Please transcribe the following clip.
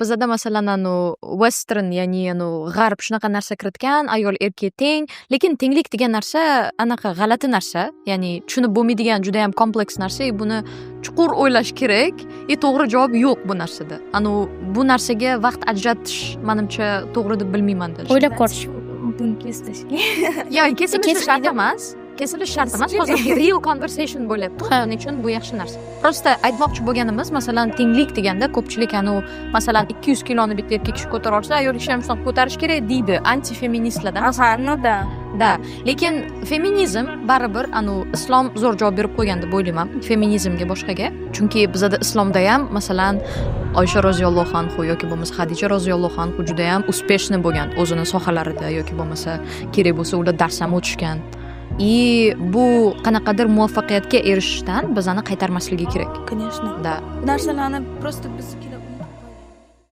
bizada masalan western ya'ni g'arb shunaqa narsa kiritgan, ayol erkak teng, lekin tenglik degan narsa anaqa g'alati narsa, ya'ni tushunib bo'lmaydigan juda ham kompleks narsa, buni chuqur o'ylash kerak. To'g'ri javob yo'q bu narsada. Bu narsaga vaqt ajratish menimcha to'g'ri deb bilmayman. O'ylab ko'rish. Yo'q, kesilish shart emas. Kesilish shart emas. Hozir real conversation bo'lyapti. Shuning uchun bu yaxshi narsa. Prosta aytmoqchi bo'lganimiz, masalan, tenglik deganda ko'pchilik masalan 200 kiloni bitta erkak kishi ko'tara olsa, ayol kishi ham shunday ko'tarish kerak deydi antifeministlardan. Da. Lekin feminizm baribir islom zo'r javob berib qo'ygan deb o'ylayman. Feminizmga boshqaga. Chunki bizada islomda ham masalan Oysha roziyallohu anhu yoki bo'lmasa Xadija roziyallohu anhu juda ham uspeshni bo'lgan o'zini sohalarida yoki bo'lmasa kerak bo'lsa ular dars ham o'tishgan. Bu qanaqadir muvaffaqiyatga erishishdan bizani qaytarmasligi kerak. Конечно. Da. Narsalarni prosta biz